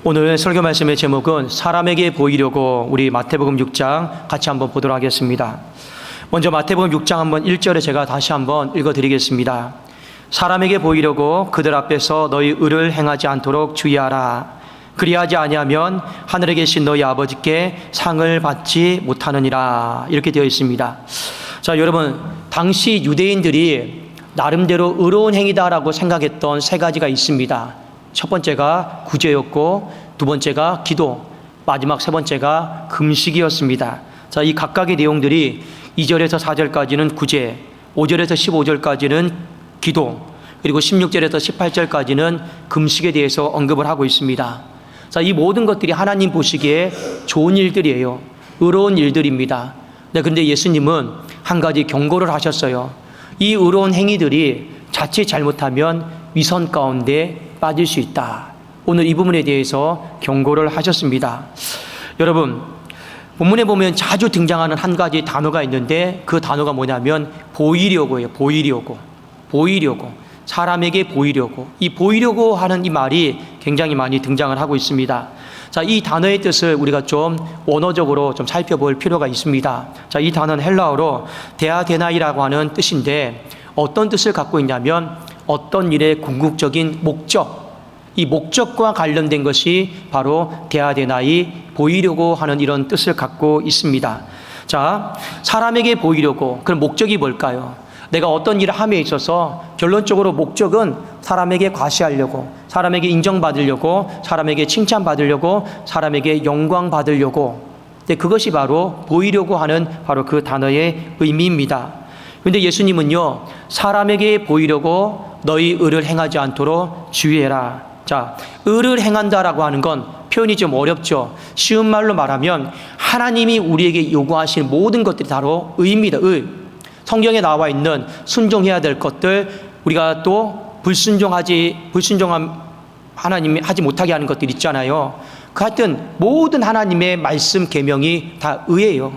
오늘 설교 말씀의 제목은 사람에게 보이려고, 우리 마태복음 6장 같이 한번 보도록 하겠습니다. 먼저 마태복음 6장 한번 1절에 제가 다시 한번 읽어드리겠습니다. 사람에게 보이려고 그들 앞에서 너희 의를 행하지 않도록 주의하라. 그리하지 아니하면 하늘에 계신 너희 아버지께 상을 받지 못하느니라. 이렇게 되어 있습니다. 자, 여러분, 당시 유대인들이 나름대로 의로운 행위다라고 생각했던 세 가지가 있습니다. 첫 번째가 구제였고, 두 번째가 기도, 마지막 세 번째가 금식이었습니다. 자, 이 각각의 내용들이 2절에서 4절까지는 구제, 5절에서 15절까지는 기도, 그리고 16절에서 18절까지는 금식에 대해서 언급을 하고 있습니다. 자, 이 모든 것들이 하나님 보시기에 좋은 일들이에요. 의로운 일들입니다. 네, 그런데 예수님은 한 가지 경고를 하셨어요. 이 의로운 행위들이 자칫 잘못하면 위선 가운데 빠질 수 있다. 오늘 이 부분에 대해서 경고를 하셨습니다. 여러분, 본문에 보면 자주 등장하는 한 가지 단어가 있는데 그 단어가 뭐냐면 보이려고예요. 보이려고. 사람에게 보이려고. 이 보이려고 하는 이 말이 굉장히 많이 등장을 하고 있습니다. 자, 이 단어의 뜻을 우리가 좀 원어적으로 좀 살펴볼 필요가 있습니다. 자, 이 단어는 헬라어로 데아데나이라고 하는 뜻인데 어떤 뜻을 갖고 있냐면 어떤 일의 궁극적인 목적, 이 목적과 관련된 것이 바로 데아데나이, 보이려고 하는 이런 뜻을 갖고 있습니다. 자, 사람에게 보이려고, 그럼 목적이 뭘까요? 내가 어떤 일을 함에 있어서 결론적으로 목적은 사람에게 과시하려고, 사람에게 인정받으려고, 사람에게 칭찬받으려고, 사람에게 영광받으려고. 근데 그것이 바로 보이려고 하는 바로 그 단어의 의미입니다. 그런데 예수님은요, 사람에게 보이려고 너희 의를 행하지 않도록 주의해라. 자, 의를 행한다라고 하는 건 표현이 좀 어렵죠. 쉬운 말로 말하면 하나님이 우리에게 요구하시는 모든 것들이 바로 의입니다. 의. 성경에 나와 있는 순종해야 될 것들, 우리가 또 불순종함 하나님이 하지 못하게 하는 것들 있잖아요. 그 하여튼 모든 하나님의 말씀 계명이 다 의예요.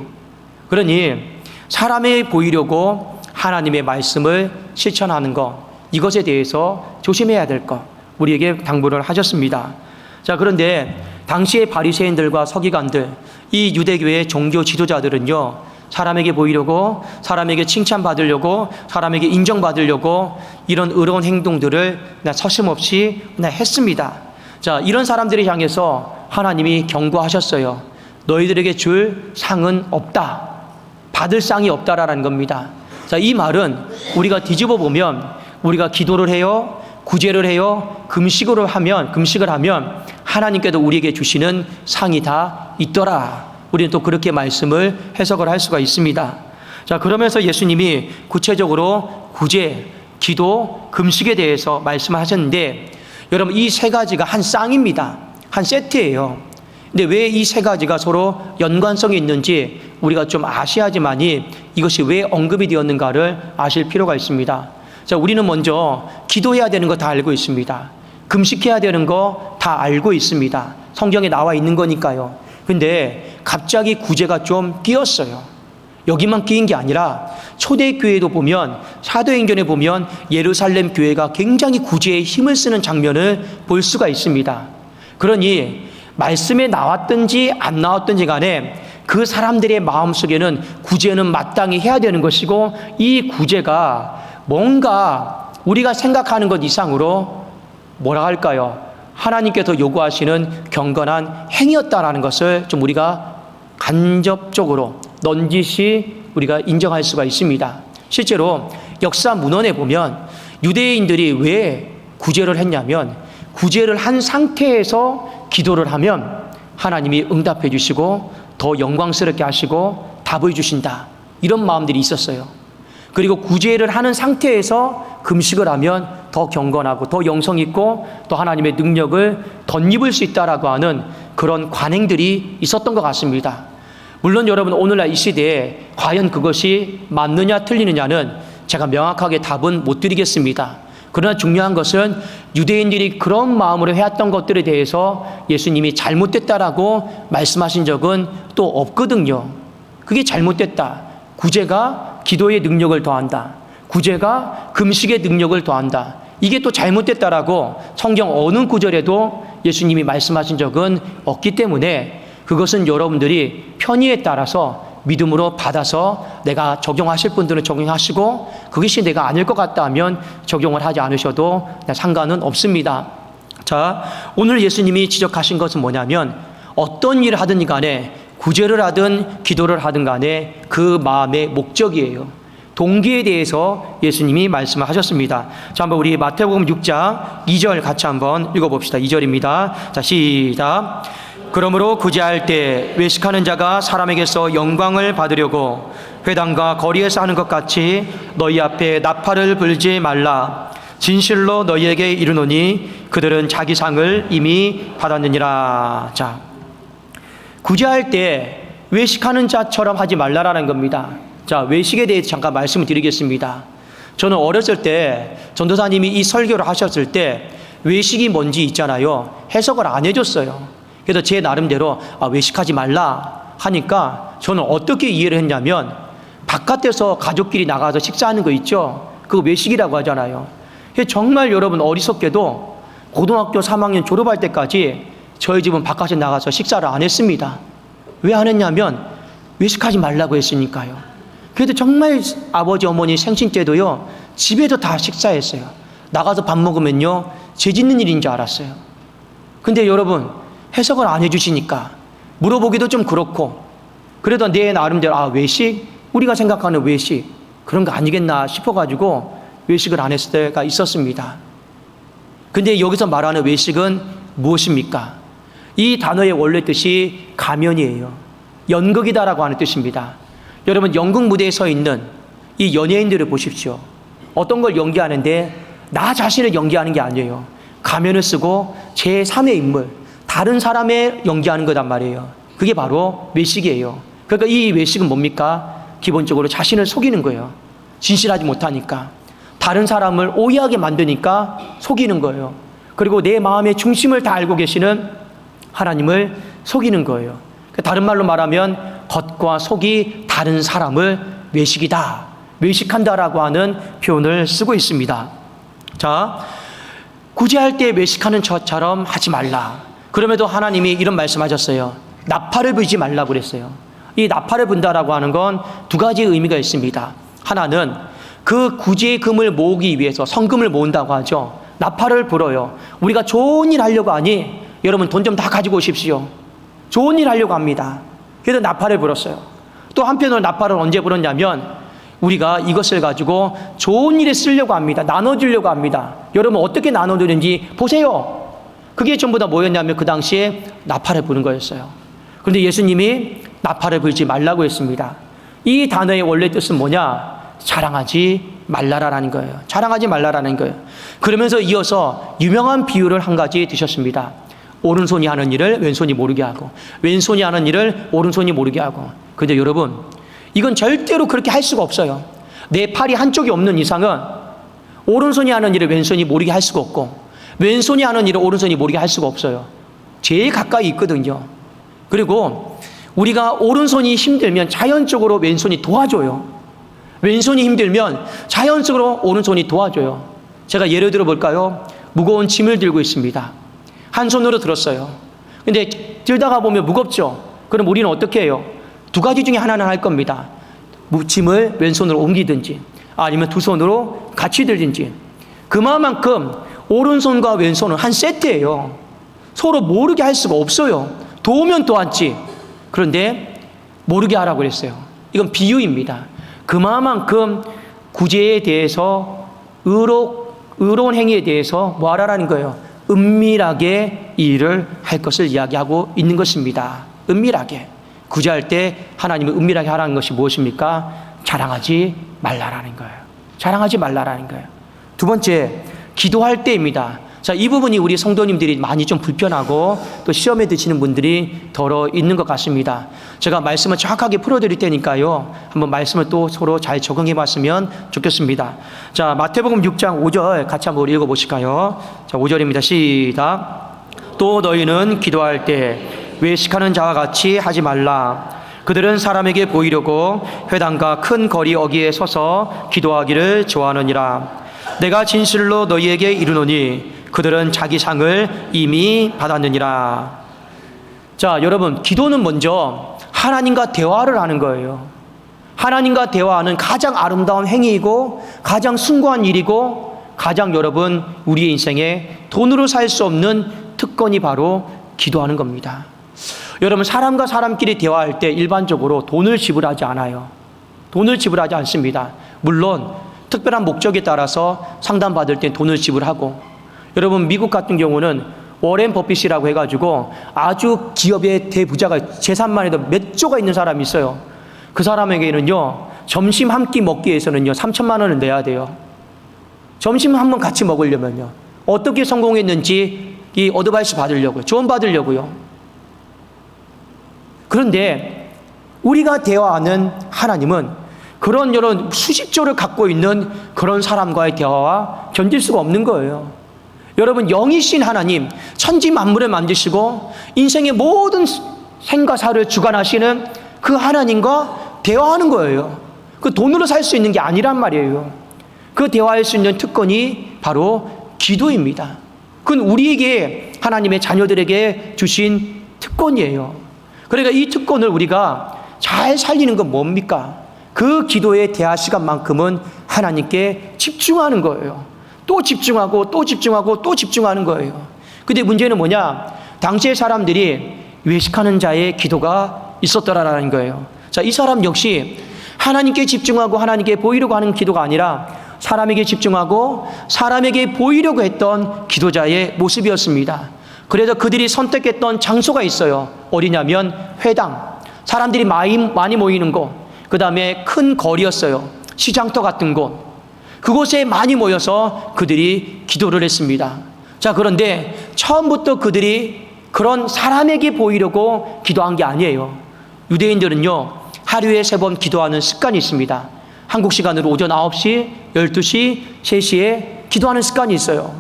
그러니 사람에 보이려고 하나님의 말씀을 실천하는 것, 이것에 대해서 조심해야 될 것, 우리에게 당부를 하셨습니다. 자, 그런데 당시의 바리새인들과 서기관들, 이 유대교의 종교 지도자들은요, 사람에게 보이려고, 사람에게 칭찬받으려고, 사람에게 인정받으려고 이런 의로운 행동들을 서슴없이 했습니다. 자, 이런 사람들을 향해서 하나님이 경고하셨어요. 너희들에게 줄 상은 없다. 받을 상이 없다라는 겁니다. 자, 이 말은 우리가 뒤집어 보면 우리가 기도를 해요, 구제를 해요, 금식을 하면 하나님께도 우리에게 주시는 상이 다 있더라. 우리는 또 그렇게 말씀을 해석을 할 수가 있습니다. 자, 그러면서 예수님이 구체적으로 구제, 기도, 금식에 대해서 말씀하셨는데, 여러분, 이 세 가지가 한 쌍입니다. 한 세트예요. 근데 왜 이 세 가지가 서로 연관성이 있는지 우리가 좀 아셔야지만이 이것이 왜 언급이 되었는가를 아실 필요가 있습니다. 자, 우리는 먼저 기도해야 되는 거 다 알고 있습니다. 금식해야 되는 거 다 알고 있습니다. 성경에 나와 있는 거니까요. 근데 갑자기 구제가 좀 끼었어요. 여기만 끼인 게 아니라 초대교회도 보면, 사도행전에 보면 예루살렘 교회가 굉장히 구제에 힘을 쓰는 장면을 볼 수가 있습니다. 그러니 말씀에 나왔든지 안 나왔든지 간에 그 사람들의 마음속에는 구제는 마땅히 해야 되는 것이고, 이 구제가 뭔가 우리가 생각하는 것 이상으로 뭐라 할까요? 하나님께서 요구하시는 경건한 행위였다라는 것을 좀 우리가 간접적으로 넌지시 우리가 인정할 수가 있습니다. 실제로 역사 문헌에 보면 유대인들이 왜 구제를 했냐면, 구제를 한 상태에서 기도를 하면 하나님이 응답해 주시고 더 영광스럽게 하시고 답을 주신다, 이런 마음들이 있었어요. 그리고 구제를 하는 상태에서 금식을 하면 더 경건하고 더 영성 있고 또 하나님의 능력을 덧입을 수 있다라고 하는 그런 관행들이 있었던 것 같습니다. 물론 여러분, 오늘날 이 시대에 과연 그것이 맞느냐 틀리느냐는 제가 명확하게 답은 못 드리겠습니다. 그러나 중요한 것은 유대인들이 그런 마음으로 해왔던 것들에 대해서 예수님이 잘못됐다라고 말씀하신 적은 또 없거든요. 그게 잘못됐다. 구제가 기도의 능력을 더한다. 구제가 금식의 능력을 더한다. 이게 또 잘못됐다라고 성경 어느 구절에도 예수님이 말씀하신 적은 없기 때문에 그것은 여러분들이 편의에 따라서 믿음으로 받아서 내가 적용하실 분들은 적용하시고 그것이 내가 아닐 것 같다 하면 적용을 하지 않으셔도 상관은 없습니다. 자, 오늘 예수님이 지적하신 것은 뭐냐면 어떤 일을 하든 간에 구제를 하든 기도를 하든 간에 그 마음의 목적이에요. 동기에 대해서 예수님이 말씀을 하셨습니다. 자, 한번 우리 마태복음 6장 2절 같이 한번 읽어봅시다. 2절입니다. 자, 시작. 그러므로 구제할 때 외식하는 자가 사람에게서 영광을 받으려고 회당과 거리에서 하는 것 같이 너희 앞에 나팔을 불지 말라. 진실로 너희에게 이르노니 그들은 자기 상을 이미 받았느니라. 자, 구제할 때 외식하는 자처럼 하지 말라라는 겁니다. 자, 외식에 대해서 잠깐 말씀을 드리겠습니다. 저는 어렸을 때 전도사님이 이 설교를 하셨을 때 외식이 뭔지 있잖아요. 해석을 안 해줬어요. 그래서 제 나름대로 외식하지 말라 하니까 저는 어떻게 이해를 했냐면 바깥에서 가족끼리 나가서 식사하는 거 있죠. 그거 외식이라고 하잖아요. 정말 여러분 어리석게도 고등학교 3학년 졸업할 때까지 저희 집은 바깥에 나가서 식사를 안 했습니다. 왜 안 했냐면 외식하지 말라고 했으니까요. 그래도 정말 아버지 어머니 생신 때도요 집에서 다 식사했어요. 나가서 밥 먹으면요 죄 짓는 일인 줄 알았어요. 근데 여러분 해석을 안 해주시니까 물어보기도 좀 그렇고 그래도 내 나름대로 외식? 우리가 생각하는 외식 그런 거 아니겠나 싶어가지고 외식을 안 했을 때가 있었습니다. 근데 여기서 말하는 외식은 무엇입니까? 이 단어의 원래 뜻이 가면이에요. 연극이다라고 하는 뜻입니다. 여러분 연극 무대에 서 있는 이 연예인들을 보십시오. 어떤 걸 연기하는데 나 자신을 연기하는 게 아니에요. 가면을 쓰고 제3의 인물 다른 사람의 연기하는 거단 말이에요. 그게 바로 외식이에요. 그러니까 이 외식은 뭡니까? 기본적으로 자신을 속이는 거예요. 진실하지 못하니까. 다른 사람을 오해하게 만드니까 속이는 거예요. 그리고 내 마음의 중심을 다 알고 계시는 하나님을 속이는 거예요. 다른 말로 말하면 겉과 속이 다른 사람을 외식이다. 외식한다라고 하는 표현을 쓰고 있습니다. 자, 구제할 때 외식하는 저처럼 하지 말라. 그럼에도 하나님이 이런 말씀하셨어요. 나팔을 불지 말라고 그랬어요. 이 나팔을 분다라고 하는 건 두 가지 의미가 있습니다. 하나는 그 구제의 금을 모으기 위해서 성금을 모은다고 하죠. 나팔을 불어요. 우리가 좋은 일 하려고 하니 여러분 돈 좀 다 가지고 오십시오. 좋은 일 하려고 합니다. 그래서 나팔을 불었어요. 또 한편으로 나팔을 언제 불었냐면 우리가 이것을 가지고 좋은 일에 쓰려고 합니다. 나눠주려고 합니다. 여러분 어떻게 나눠주는지 보세요. 그게 전부 다 뭐였냐면 그 당시에 나팔을 부는 거였어요. 그런데 예수님이 나팔을 불지 말라고 했습니다. 이 단어의 원래 뜻은 뭐냐? 자랑하지 말라라는 거예요. 자랑하지 말라라는 거예요. 그러면서 이어서 유명한 비유를 한 가지 드셨습니다. 오른손이 하는 일을 왼손이 모르게 하고 왼손이 하는 일을 오른손이 모르게 하고. 그런데 여러분 이건 절대로 그렇게 할 수가 없어요. 내 팔이 한쪽이 없는 이상은 오른손이 하는 일을 왼손이 모르게 할 수가 없고 왼손이 하는 일을 오른손이 모르게 할 수가 없어요. 제일 가까이 있거든요. 그리고 우리가 오른손이 힘들면 자연적으로 왼손이 도와줘요. 왼손이 힘들면 자연적으로 오른손이 도와줘요. 제가 예를 들어 볼까요? 무거운 짐을 들고 있습니다. 한 손으로 들었어요. 근데 들다가 보면 무겁죠? 그럼 우리는 어떻게 해요? 두 가지 중에 하나는 할 겁니다. 짐을 왼손으로 옮기든지 아니면 두 손으로 같이 들든지. 그만큼 오른손과 왼손은 한 세트예요. 서로 모르게 할 수가 없어요. 도우면 도왔지. 그런데 모르게 하라고 그랬어요. 이건 비유입니다. 그만큼 구제에 대해서 의로운 행위에 대해서 뭐 하라는 거예요? 은밀하게 이 일을 할 것을 이야기하고 있는 것입니다. 은밀하게. 구제할 때 하나님은 은밀하게 하라는 것이 무엇입니까? 자랑하지 말라라는 거예요. 자랑하지 말라라는 거예요. 두 번째, 기도할 때입니다. 자, 이 부분이 우리 성도님들이 많이 좀 불편하고 또 시험에 드시는 분들이 더러 있는 것 같습니다. 제가 말씀을 정확하게 풀어드릴 테니까요. 한번 말씀을 또 서로 잘 적응해 봤으면 좋겠습니다. 자, 마태복음 6장 5절 같이 한번 읽어보실까요? 자, 5절입니다. 시작. 또 너희는 기도할 때 외식하는 자와 같이 하지 말라. 그들은 사람에게 보이려고 회당과 큰 거리 어귀에 서서 기도하기를 좋아하느니라. 내가 진실로 너희에게 이르노니 그들은 자기 상을 이미 받았느니라. 자, 여러분, 기도는 먼저 하나님과 대화를 하는 거예요. 하나님과 대화하는 가장 아름다운 행위이고 가장 숭고한 일이고 가장 여러분 우리의 인생에 돈으로 살 수 없는 특권이 바로 기도하는 겁니다. 여러분, 사람과 사람끼리 대화할 때 일반적으로 돈을 지불하지 않아요. 돈을 지불하지 않습니다. 물론 특별한 목적에 따라서 상담받을 때 돈을 지불하고, 여러분 미국 같은 경우는 워렌 버핏이라고 해가지고 아주 기업의 대부자가 재산만 해도 몇 조가 있는 사람이 있어요. 그 사람에게는요 점심 한 끼 먹기 위해서는요 3천만 원을 내야 돼요. 점심 한번 같이 먹으려면요 어떻게 성공했는지 이 어드바이스 받으려고요, 조언 받으려고요. 그런데 우리가 대화하는 하나님은 그런 여러 수십조를 갖고 있는 그런 사람과의 대화와 견딜 수가 없는 거예요. 여러분, 영이신 하나님, 천지 만물을 만드시고 인생의 모든 생과 사를 주관하시는 그 하나님과 대화하는 거예요. 그 돈으로 살 수 있는 게 아니란 말이에요. 그 대화할 수 있는 특권이 바로 기도입니다. 그건 우리에게, 하나님의 자녀들에게 주신 특권이에요. 그러니까 이 특권을 우리가 잘 살리는 건 뭡니까? 그 기도의 대화 시간만큼은 하나님께 집중하는 거예요. 또 집중하고 또 집중하고 또 집중하는 거예요. 근데 문제는 뭐냐? 당시의 사람들이 외식하는 자의 기도가 있었더라라는 거예요. 자, 이 사람 역시 하나님께 집중하고 하나님께 보이려고 하는 기도가 아니라 사람에게 집중하고 사람에게 보이려고 했던 기도자의 모습이었습니다. 그래서 그들이 선택했던 장소가 있어요. 어디냐면 회당, 사람들이 많이 모이는 곳, 그 다음에 큰 거리였어요. 시장터 같은 곳, 그곳에 많이 모여서 그들이 기도를 했습니다. 자, 그런데 처음부터 그들이 그런 사람에게 보이려고 기도한 게 아니에요. 유대인들은요 하루에 3번 기도하는 습관이 있습니다. 한국 시간으로 오전 9시, 12시, 3시에 기도하는 습관이 있어요.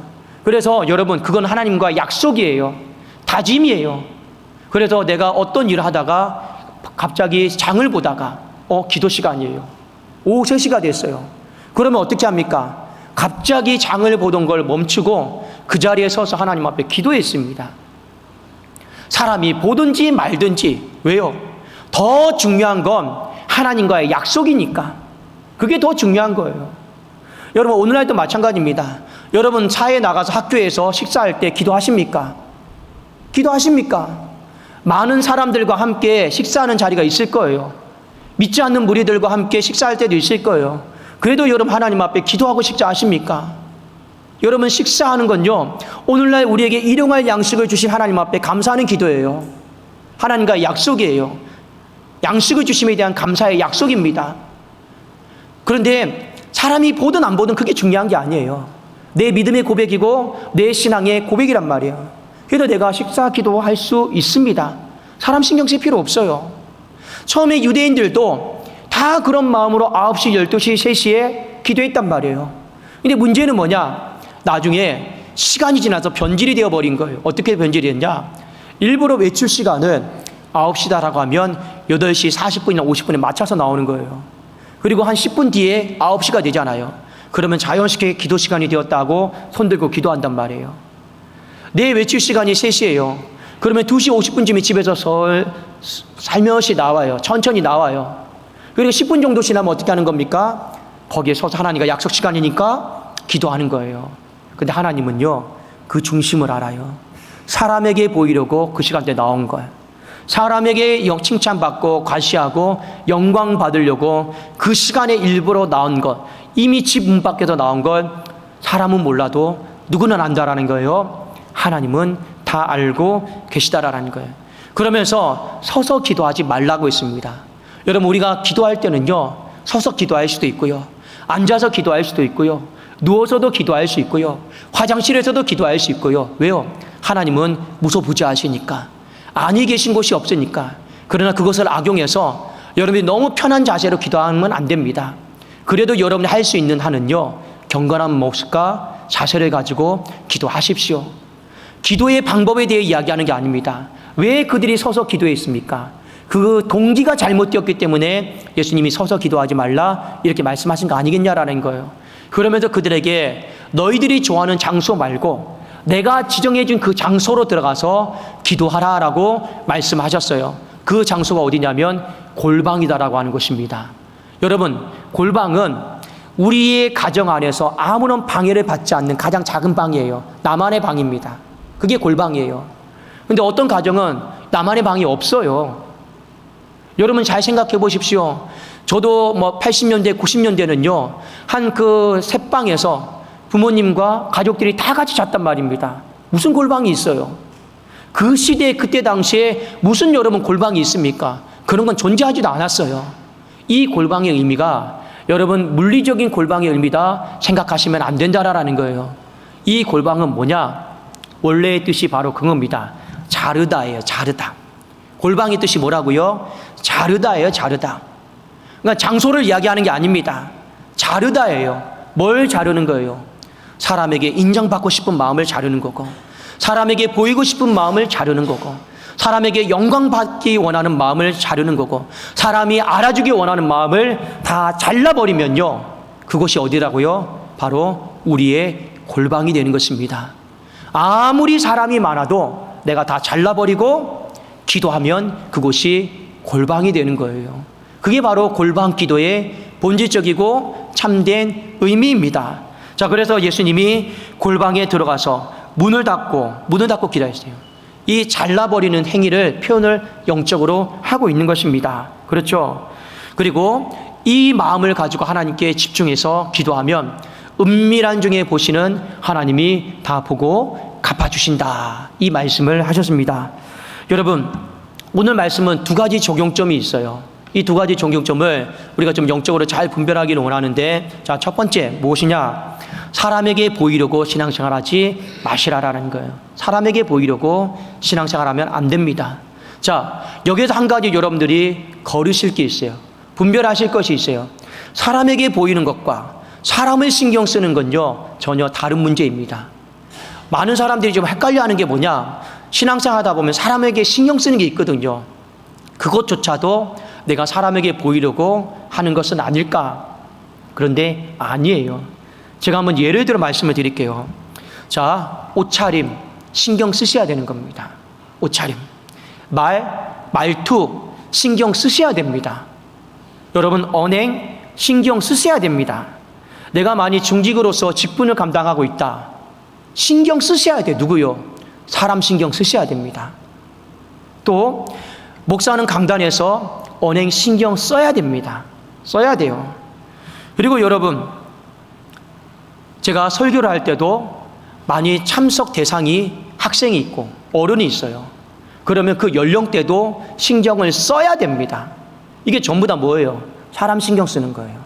그래서 여러분, 그건 하나님과 약속이에요. 다짐이에요. 그래서 내가 어떤 일을 하다가 갑자기 장을 보다가 기도 시간이에요. 오후 3시가 됐어요. 그러면 어떻게 합니까? 갑자기 장을 보던 걸 멈추고 그 자리에 서서 하나님 앞에 기도했습니다. 사람이 보든지 말든지. 왜요? 더 중요한 건 하나님과의 약속이니까. 그게 더 중요한 거예요. 여러분, 오늘날도 마찬가지입니다. 여러분, 사회에 나가서 학교에서 식사할 때 기도하십니까? 기도하십니까? 많은 사람들과 함께 식사하는 자리가 있을 거예요. 믿지 않는 무리들과 함께 식사할 때도 있을 거예요. 그래도 여러분, 하나님 앞에 기도하고 식사하십니까? 여러분, 식사하는 건요 오늘날 우리에게 일용할 양식을 주신 하나님 앞에 감사하는 기도예요. 하나님과의 약속이에요. 양식을 주심에 대한 감사의 약속입니다. 그런데 사람이 보든 안 보든 그게 중요한 게 아니에요. 내 믿음의 고백이고 내 신앙의 고백이란 말이에요. 그래서 내가 식사 기도할 수 있습니다. 사람 신경 쓸 필요 없어요. 처음에 유대인들도 다 그런 마음으로 9시, 12시, 3시에 기도했단 말이에요. 근데 문제는 뭐냐? 나중에 시간이 지나서 변질이 되어버린 거예요. 어떻게 변질이 됐냐? 일부러 외출 시간은 9시다라고 하면 8시 40분이나 50분에 맞춰서 나오는 거예요. 그리고 한 10분 뒤에 9시가 되잖아요. 그러면 자연스럽게 기도 시간이 되었다고 손들고 기도한단 말이에요. 내 외출 시간이 3시예요. 그러면 2시 50분쯤에 집에서 살며시 나와요. 천천히 나와요. 그리고 10분 정도 지나면 어떻게 하는 겁니까? 거기에 서서 하나님과 약속 시간이니까 기도하는 거예요. 근데 하나님은요 그 중심을 알아요. 사람에게 보이려고 그 시간대에 나온 거예요. 사람에게 칭찬받고 과시하고 영광 받으려고 그 시간에 일부러 나온 것, 이미 집 문 밖에서 나온 것 사람은 몰라도 누구는 안다라는 거예요. 하나님은 다 알고 계시다라는 거예요. 그러면서 서서 기도하지 말라고 했습니다. 여러분, 우리가 기도할 때는요 서서 기도할 수도 있고요, 앉아서 기도할 수도 있고요, 누워서도 기도할 수 있고요, 화장실에서도 기도할 수 있고요. 왜요? 하나님은 무소부지하시니까, 아니 계신 곳이 없으니까. 그러나 그것을 악용해서 여러분이 너무 편한 자세로 기도하면 안 됩니다. 그래도 여러분이 할 수 있는 한은요 경건한 모습과 자세를 가지고 기도하십시오. 기도의 방법에 대해 이야기하는 게 아닙니다. 왜 그들이 서서 기도했습니까? 그 동기가 잘못되었기 때문에 예수님이 서서 기도하지 말라 이렇게 말씀하신 거 아니겠냐라는 거예요. 그러면서 그들에게 너희들이 좋아하는 장소 말고 내가 지정해 준 그 장소로 들어가서 기도하라라고 말씀하셨어요. 그 장소가 어디냐면 골방이다라고 하는 것입니다. 여러분, 골방은 우리의 가정 안에서 아무런 방해를 받지 않는 가장 작은 방이에요. 나만의 방입니다. 그게 골방이에요. 근데 어떤 가정은 나만의 방이 없어요. 여러분 잘 생각해 보십시오. 저도 80년대, 90년대는요, 한 그 셋방에서 부모님과 가족들이 다 같이 잤단 말입니다. 무슨 골방이 있어요? 그 시대에, 그때 당시에 무슨 여러분 골방이 있습니까? 그런 건 존재하지도 않았어요. 이 골방의 의미가 여러분 물리적인 골방의 의미다 생각하시면 안 된다라는 거예요. 이 골방은 뭐냐? 원래의 뜻이 바로 그겁니다. 자르다예요. 자르다. 골방의 뜻이 뭐라고요? 자르다예요. 자르다. 그러니까 장소를 이야기하는 게 아닙니다. 자르다예요. 뭘 자르는 거예요? 사람에게 인정받고 싶은 마음을 자르는 거고, 사람에게 보이고 싶은 마음을 자르는 거고, 사람에게 영광받기 원하는 마음을 자르는 거고, 사람이 알아주기 원하는 마음을 다 잘라버리면요, 그것이 어디라고요? 바로 우리의 골방이 되는 것입니다. 아무리 사람이 많아도 내가 다 잘라버리고 기도하면 그곳이 골방이 되는 거예요. 그게 바로 골방 기도의 본질적이고 참된 의미입니다. 자, 그래서 예수님이 골방에 들어가서 문을 닫고 기도했어요. 이 잘라버리는 행위를 표현을 영적으로 하고 있는 것입니다. 그렇죠? 그리고 이 마음을 가지고 하나님께 집중해서 기도하면 은밀한 중에 보시는 하나님이 다 보고 갚아주신다. 이 말씀을 하셨습니다. 여러분, 오늘 말씀은 두 가지 적용점이 있어요. 이 두 가지 적용점을 우리가 좀 영적으로 잘 분별하기를 원하는데, 자, 첫 번째 무엇이냐? 사람에게 보이려고 신앙생활하지 마시라라는 거예요. 사람에게 보이려고 신앙생활하면 안 됩니다. 자, 여기서 한 가지 여러분들이 거르실 게 있어요. 분별하실 것이 있어요. 사람에게 보이는 것과 사람을 신경 쓰는 건요, 전혀 다른 문제입니다. 많은 사람들이 좀 헷갈려하는 게 뭐냐? 신앙생활 하다 보면 사람에게 신경 쓰는 게 있거든요. 그것조차도 내가 사람에게 보이려고 하는 것은 아닐까? 그런데 아니에요. 제가 한번 예를 들어 말씀을 드릴게요. 자, 옷차림 신경 쓰셔야 되는 겁니다. 옷차림, 말투 신경 쓰셔야 됩니다. 여러분, 언행 신경 쓰셔야 됩니다. 내가 만약 중직으로서 직분을 감당하고 있다, 신경 쓰셔야 돼. 누구요? 사람 신경 쓰셔야 됩니다. 또 목사는 강단에서 언행 신경 써야 됩니다. 써야 돼요. 그리고 여러분, 제가 설교를 할 때도 많이 참석 대상이 학생이 있고 어른이 있어요. 그러면 그 연령대도 신경을 써야 됩니다. 이게 전부 다 뭐예요? 사람 신경 쓰는 거예요.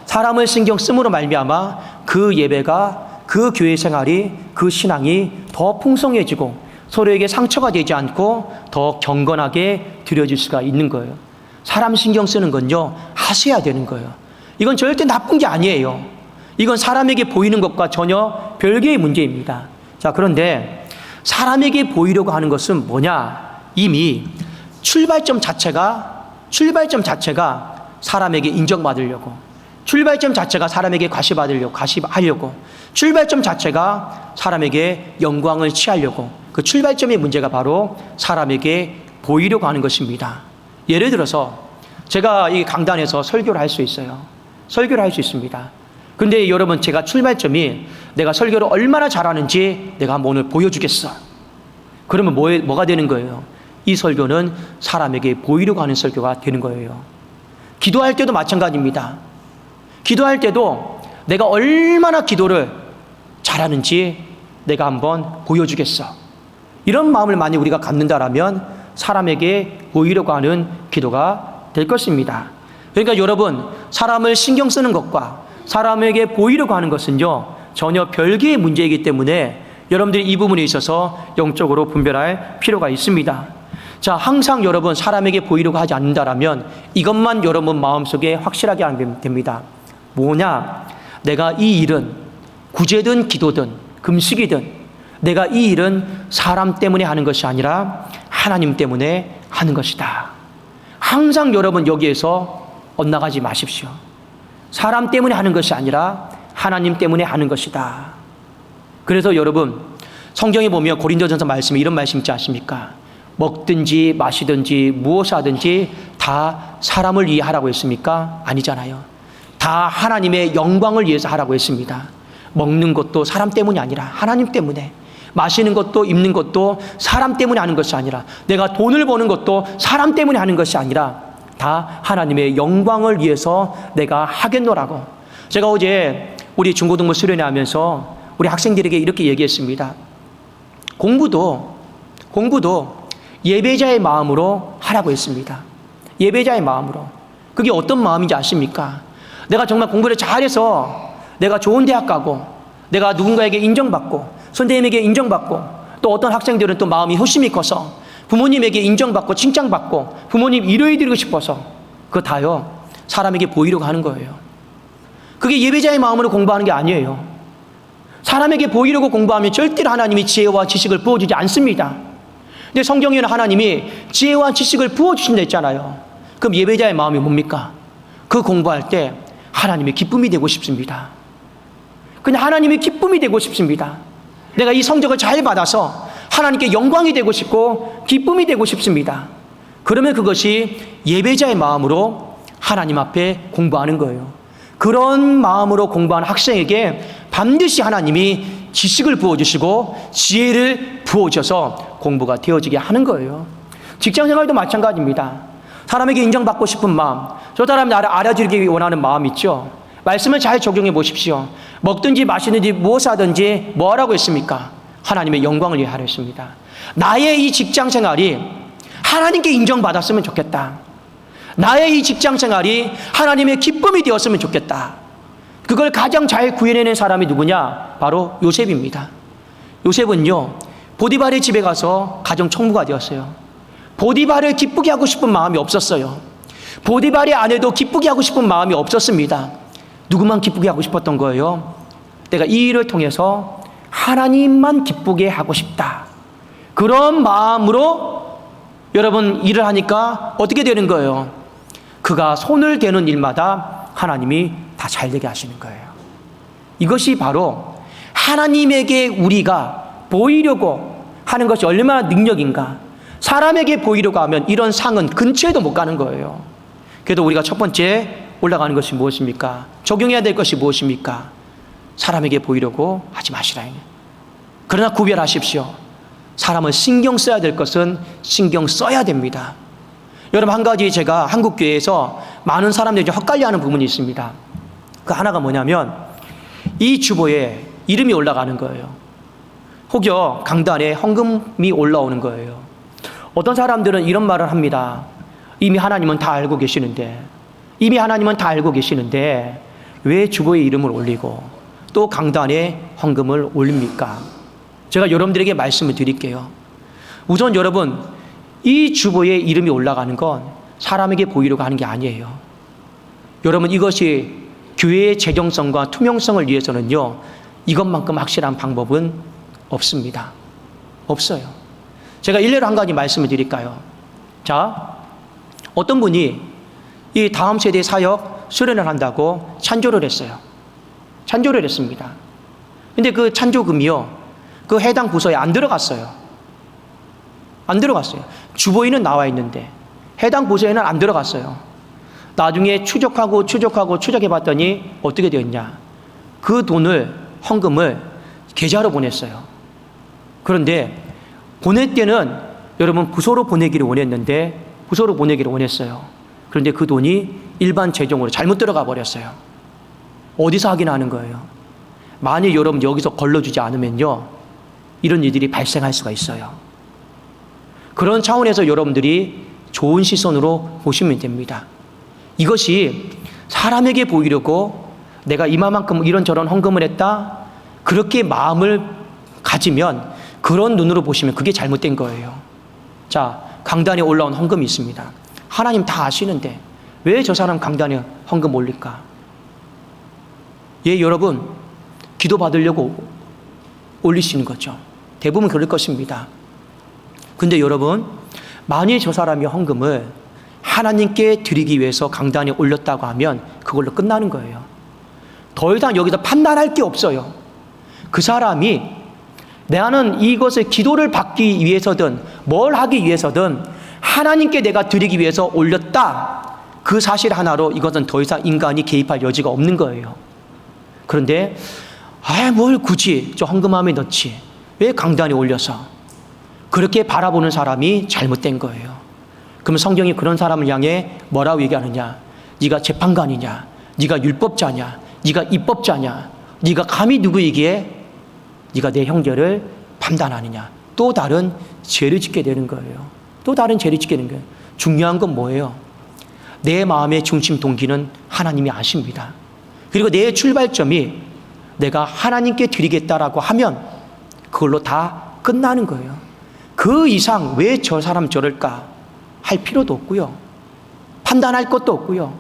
사람을 신경 쓰므로 말미암아 그 예배가, 그 교회 생활이, 그 신앙이 더 풍성해지고 서로에게 상처가 되지 않고 더 경건하게 드려질 수가 있는 거예요. 사람 신경 쓰는 건요, 하셔야 되는 거예요. 이건 절대 나쁜 게 아니에요. 이건 사람에게 보이는 것과 전혀 별개의 문제입니다. 자, 그런데 사람에게 보이려고 하는 것은 뭐냐? 이미 출발점 자체가 사람에게 인정받으려고, 출발점 자체가 사람에게 과시하려고, 출발점 자체가 사람에게 영광을 취하려고, 그 출발점의 문제가 바로 사람에게 보이려고 하는 것입니다. 예를 들어서 제가 이 강단에서 설교를 할 수 있어요. 설교를 할 수 있습니다. 근데 여러분, 제가 출발점이 내가 설교를 얼마나 잘하는지 내가 한번 오늘 보여주겠어. 그러면 뭐가 되는 거예요? 이 설교는 사람에게 보이려고 하는 설교가 되는 거예요. 기도할 때도 마찬가지입니다. 기도할 때도 내가 얼마나 기도를 잘하는지 내가 한번 보여주겠어. 이런 마음을 많이 우리가 갖는다라면 사람에게 보이려고 하는 기도가 될 것입니다. 그러니까 여러분, 사람을 신경 쓰는 것과 사람에게 보이려고 하는 것은요, 전혀 별개의 문제이기 때문에 여러분들이 이 부분에 있어서 영적으로 분별할 필요가 있습니다. 자, 항상 여러분 사람에게 보이려고 하지 않는다라면 이것만 여러분 마음속에 확실하게 하면 됩니다. 뭐냐? 내가 이 일은 구제든 기도든 금식이든 내가 이 일은 사람 때문에 하는 것이 아니라 하나님 때문에 하는 것이다. 항상 여러분 여기에서 엇나가지 마십시오. 사람 때문에 하는 것이 아니라 하나님 때문에 하는 것이다. 그래서 여러분, 성경에 보면 고린도전서 말씀에 이런 말씀 있지 않습니까? 먹든지 마시든지 무엇을 하든지 다 사람을 위해 하라고 했습니까? 아니잖아요. 다 하나님의 영광을 위해서 하라고 했습니다. 먹는 것도 사람 때문이 아니라 하나님 때문에, 마시는 것도 입는 것도 사람 때문에 하는 것이 아니라, 내가 돈을 버는 것도 사람 때문에 하는 것이 아니라 다 하나님의 영광을 위해서 내가 하겠노라고. 제가 어제 우리 중고등부 수련회 하면서 우리 학생들에게 이렇게 얘기했습니다. 공부도 예배자의 마음으로 하라고 했습니다. 예배자의 마음으로. 그게 어떤 마음인지 아십니까? 내가 정말 공부를 잘해서 내가 좋은 대학 가고, 내가 누군가에게 인정받고, 선생님에게 인정받고, 또 어떤 학생들은 또 마음이 효심이 커서 부모님에게 인정받고 칭찬받고 부모님 위로해드리고 싶어서, 그거 다요 사람에게 보이려고 하는 거예요. 그게 예배자의 마음으로 공부하는 게 아니에요. 사람에게 보이려고 공부하면 절대로 하나님이 지혜와 지식을 부어주지 않습니다. 근데 성경에는 하나님이 지혜와 지식을 부어주신다 했잖아요. 그럼 예배자의 마음이 뭡니까? 그 공부할 때 하나님의 기쁨이 되고 싶습니다. 그냥 하나님의 기쁨이 되고 싶습니다. 내가 이 성적을 잘 받아서 하나님께 영광이 되고 싶고 기쁨이 되고 싶습니다. 그러면 그것이 예배자의 마음으로 하나님 앞에 공부하는 거예요. 그런 마음으로 공부하는 학생에게 반드시 하나님이 지식을 부어주시고 지혜를 부어줘서 공부가 되어지게 하는 거예요. 직장생활도 마찬가지입니다. 사람에게 인정받고 싶은 마음, 저 사람이 나를 알아주기 원하는 마음 있죠. 말씀을 잘 적용해 보십시오. 먹든지 마시든지 무엇을 하든지 뭐 하라고 했습니까? 하나님의 영광을 위해 하려 했습니다. 나의 이 직장생활이 하나님께 인정받았으면 좋겠다. 나의 이 직장생활이 하나님의 기쁨이 되었으면 좋겠다. 그걸 가장 잘 구해내는 사람이 누구냐? 바로 요셉입니다. 요셉은요, 보디발의 집에 가서 가정 총무가 되었어요. 보디발을 기쁘게 하고 싶은 마음이 없었어요. 보디발의 아내도 기쁘게 하고 싶은 마음이 없었습니다. 누구만 기쁘게 하고 싶었던 거예요? 내가 이 일을 통해서 하나님만 기쁘게 하고 싶다. 그런 마음으로 여러분 일을 하니까 어떻게 되는 거예요? 그가 손을 대는 일마다 하나님이 다 잘되게 하시는 거예요. 이것이 바로 하나님에게 우리가 보이려고 하는 것이 얼마나 능력인가. 사람에게 보이려고 하면 이런 상은 근처에도 못 가는 거예요. 그래도 우리가 첫 번째 올라가는 것이 무엇입니까? 적용해야 될 것이 무엇입니까? 사람에게 보이려고 하지 마시라. 그러나 구별하십시오. 사람을 신경 써야 될 것은 신경 써야 됩니다. 여러분, 한 가지 제가 한국교회에서 많은 사람들이 헛갈려하는 부분이 있습니다. 그 하나가 뭐냐면 이 주보에 이름이 올라가는 거예요. 혹여 강단에 헌금이 올라오는 거예요. 어떤 사람들은 이런 말을 합니다. 이미 하나님은 다 알고 계시는데, 왜 주보에 이름을 올리고 또 강단에 헌금을 올립니까? 제가 여러분들에게 말씀을 드릴게요. 우선 여러분, 이 주보에 이름이 올라가는 건 사람에게 보이려고 하는 게 아니에요. 여러분, 이것이 교회의 재정성과 투명성을 위해서는요, 이것만큼 확실한 방법은 없습니다. 없어요. 제가 일례로 한 가지 말씀을 드릴까요? 자, 어떤 분이 이 다음 세대 사역 수련을 한다고 찬조를 했어요. 찬조를 했습니다. 근데 그 찬조금이요, 그 해당 부서에 안 들어갔어요. 안 들어갔어요. 주보에는 나와 있는데 해당 부서에는 안 들어갔어요. 나중에 추적해 봤더니 어떻게 되었냐? 그 돈을, 헌금을 계좌로 보냈어요. 그런데 보낼 때는 여러분 부서로 보내기를 원했어요. 그런데 그 돈이 일반 재정으로 잘못 들어가 버렸어요. 어디서 확인하는 거예요? 만일 여러분 여기서 걸러주지 않으면요, 이런 일들이 발생할 수가 있어요. 그런 차원에서 여러분들이 좋은 시선으로 보시면 됩니다. 이것이 사람에게 보이려고 내가 이만큼 이런저런 헌금을 했다, 그렇게 마음을 가지면, 그런 눈으로 보시면 그게 잘못된 거예요. 자, 강단에 올라온 헌금이 있습니다. 하나님 다 아시는데 왜 저 사람 강단에 헌금 올릴까? 예, 여러분, 기도 받으려고 올리시는 거죠. 대부분 그럴 것입니다. 근데 여러분, 만일 저 사람이 헌금을 하나님께 드리기 위해서 강단에 올렸다고 하면 그걸로 끝나는 거예요. 더 이상 여기서 판단할 게 없어요. 그 사람이 나는 이것을 기도를 받기 위해서든 뭘 하기 위해서든 하나님께 내가 드리기 위해서 올렸다. 그 사실 하나로 이것은 더 이상 인간이 개입할 여지가 없는 거예요. 그런데 뭘 굳이 저 헌금함에 넣지? 왜 강단에 올려서? 그렇게 바라보는 사람이 잘못된 거예요. 그럼 성경이 그런 사람을 향해 뭐라고 얘기하느냐? 네가 재판관이냐? 네가 율법자냐? 네가 입법자냐? 네가 감히 누구이기에 네가 내 형제를 판단하느냐? 또 다른 죄를 짓게 되는 거예요. 또 다른 죄를 짓게 되는 거예요. 중요한 건 뭐예요? 내 마음의 중심 동기는 하나님이 아십니다. 그리고 내 출발점이 내가 하나님께 드리겠다라고 하면 그걸로 다 끝나는 거예요. 그 이상 왜 저 사람 저럴까 할 필요도 없고요. 판단할 것도 없고요.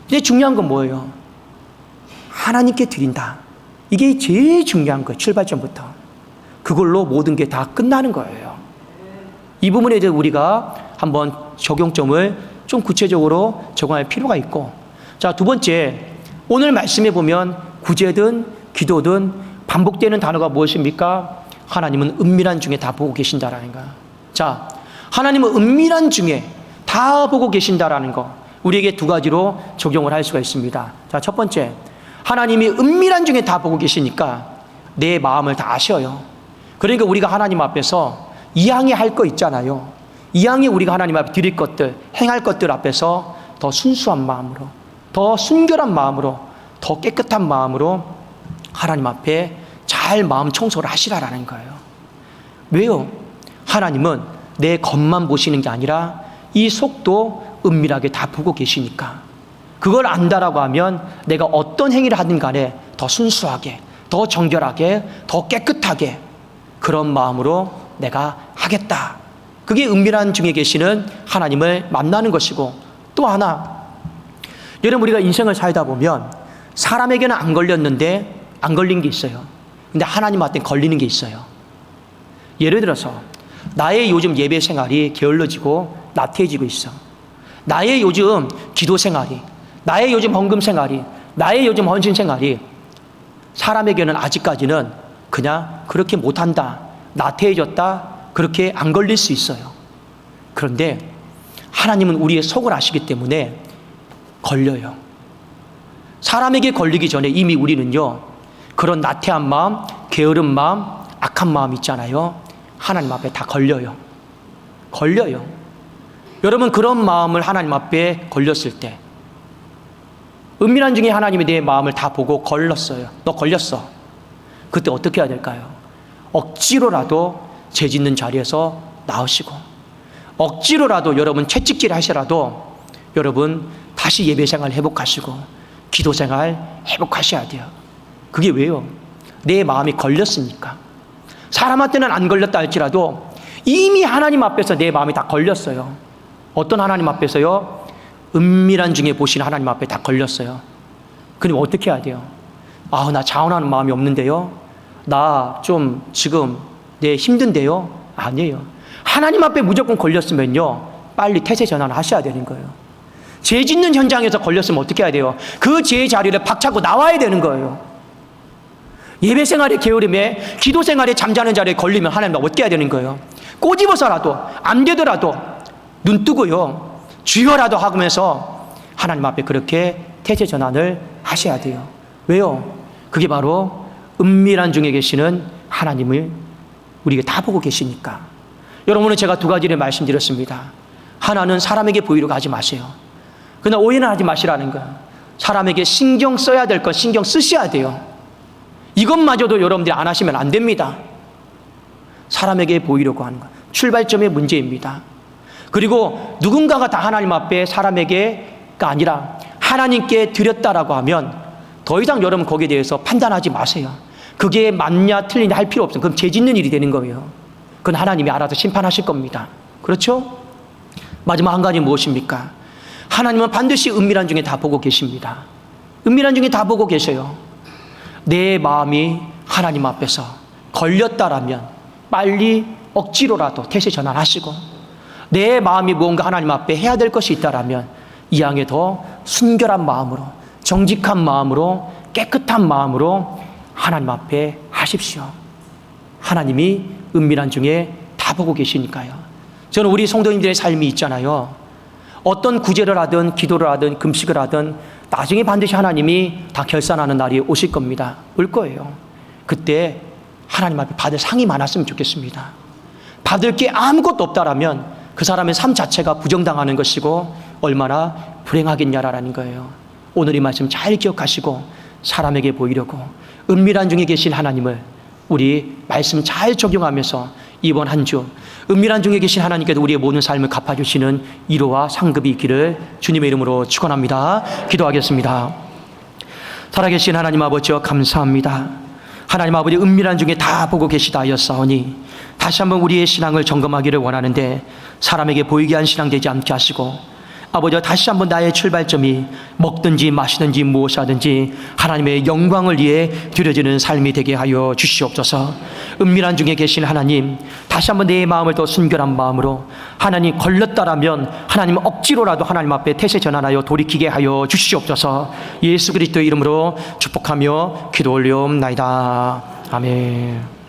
이제 중요한 건 뭐예요? 하나님께 드린다. 이게 제일 중요한 거예요. 출발점부터. 그걸로 모든 게 다 끝나는 거예요. 이 부분에 대해서 우리가 한번 적용점을 좀 구체적으로 적용할 필요가 있고, 자, 두 번째, 오늘 말씀해 보면 구제든 기도든 반복되는 단어가 무엇입니까? 하나님은 은밀한 중에 다 보고 계신다라는 거. 자, 하나님은 은밀한 중에 다 보고 계신다라는 거, 우리에게 두 가지로 적용을 할 수가 있습니다. 자, 첫 번째, 하나님이 은밀한 중에 다 보고 계시니까 내 마음을 다 아셔요. 그러니까 우리가 하나님 앞에서 이왕에 할 거 있잖아요. 이왕에 우리가 하나님 앞에 드릴 것들, 행할 것들 앞에서 더 순수한 마음으로, 더 순결한 마음으로, 더 깨끗한 마음으로 하나님 앞에 잘 마음 청소를 하시라라는 거예요. 왜요? 하나님은 내 겉만 보시는 게 아니라 이 속도 은밀하게 다 보고 계시니까. 그걸 안다라고 하면 내가 어떤 행위를 하든 간에 더 순수하게, 더 정결하게, 더 깨끗하게 그런 마음으로 내가 하겠다. 그게 은밀한 중에 계시는 하나님을 만나는 것이고, 또 하나, 여러분, 우리가 인생을 살다 보면 사람에게는 안 걸렸는데 안 걸린 게 있어요. 근데 하나님한테 걸리는 게 있어요. 예를 들어서 나의 요즘 예배 생활이 게을러지고 나태해지고 있어. 나의 요즘 기도 생활이, 나의 요즘 헌금 생활이, 나의 요즘 헌신 생활이 사람에게는 아직까지는 그냥 그렇게 못한다, 나태해졌다, 그렇게 안 걸릴 수 있어요. 그런데 하나님은 우리의 속을 아시기 때문에 걸려요. 사람에게 걸리기 전에 이미 우리는요, 그런 나태한 마음, 게으른 마음, 악한 마음 있잖아요. 하나님 앞에 다 걸려요. 걸려요. 여러분, 그런 마음을 하나님 앞에 걸렸을 때, 은밀한 중에 하나님이 내 마음을 다 보고 걸렸어요. 너 걸렸어. 그때 어떻게 해야 될까요? 억지로라도 죄 짓는 자리에서 나오시고, 억지로라도 여러분 채찍질 하시라도 여러분 다시 예배 생활 회복하시고 기도 생활 회복하셔야 돼요. 그게 왜요? 내 마음이 걸렸으니까. 사람한테는 안 걸렸다 할지라도 이미 하나님 앞에서 내 마음이 다 걸렸어요. 어떤 하나님 앞에서요? 은밀한 중에 보시는 하나님 앞에 다 걸렸어요. 그럼 어떻게 해야 돼요? 나 자원하는 마음이 없는데요? 나 좀 지금 내 힘든데요? 아니에요. 하나님 앞에 무조건 걸렸으면요, 빨리 태세 전환을 하셔야 되는 거예요. 죄 짓는 현장에서 걸렸으면 어떻게 해야 돼요? 그 죄의 자리를 박차고 나와야 되는 거예요. 예배 생활의 게으름에, 기도 생활에 잠자는 자리에 걸리면 하나님 어떻게 해야 되는 거예요? 꼬집어서라도, 안 되더라도 눈 뜨고요, 주여라도 하면서 하나님 앞에 그렇게 태세 전환을 하셔야 돼요. 왜요? 그게 바로 은밀한 중에 계시는 하나님을 우리에게 다 보고 계시니까. 여러분은 제가 두 가지를 말씀드렸습니다. 하나는 사람에게 보이려고 하지 마세요. 그러나 오해는 하지 마시라는 거예요. 사람에게 신경 써야 될 건 신경 쓰셔야 돼요. 이것마저도 여러분들이 안 하시면 안 됩니다. 사람에게 보이려고 하는 것, 출발점의 문제입니다. 그리고 누군가가 다 하나님 앞에 사람에게가 아니라 하나님께 드렸다라고 하면 더 이상 여러분 거기에 대해서 판단하지 마세요. 그게 맞냐 틀리냐 할 필요 없어요. 그럼 죄 짓는 일이 되는 거예요. 그건 하나님이 알아서 심판하실 겁니다. 그렇죠? 마지막 한 가지 무엇입니까? 하나님은 반드시 은밀한 중에 다 보고 계십니다. 은밀한 중에 다 보고 계셔요. 내 마음이 하나님 앞에서 걸렸다라면 빨리 억지로라도 태세 전환하시고, 내 마음이 뭔가 하나님 앞에 해야 될 것이 있다라면 이왕에 더 순결한 마음으로, 정직한 마음으로, 깨끗한 마음으로 하나님 앞에 하십시오. 하나님이 은밀한 중에 다 보고 계시니까요. 저는 우리 성도님들의 삶이 있잖아요. 어떤 구제를 하든 기도를 하든 금식을 하든 나중에 반드시 하나님이 다 결산하는 날이 오실 겁니다. 올 거예요. 그때 하나님 앞에 받을 상이 많았으면 좋겠습니다. 받을 게 아무것도 없다라면 그 사람의 삶 자체가 부정당하는 것이고 얼마나 불행하겠냐라는 거예요. 오늘 이 말씀 잘 기억하시고 사람에게 보이려고 은밀한 중에 계신 하나님을 우리 말씀 잘 적용하면서 이번 한 주 은밀한 중에 계신 하나님께도 우리의 모든 삶을 갚아주시는 위로와 상급이 있기를 주님의 이름으로 축원합니다. 기도하겠습니다. 살아계신 하나님 아버지여 감사합니다. 하나님 아버지 은밀한 중에 다 보고 계시다 하였사오니 다시 한번 우리의 신앙을 점검하기를 원하는데 사람에게 보이게 한 신앙 되지 않게 하시고 아버지 다시 한번 나의 출발점이 먹든지 마시든지 무엇하든지 하나님의 영광을 위해 드려지는 삶이 되게 하여 주시옵소서. 은밀한 중에 계신 하나님, 다시 한번 내 마음을 더 순결한 마음으로 하나님 걸렸다라면 하나님 억지로라도 하나님 앞에 태세 전환하여 돌이키게 하여 주시옵소서. 예수 그리스도의 이름으로 축복하며 기도 올리옵나이다. 아멘.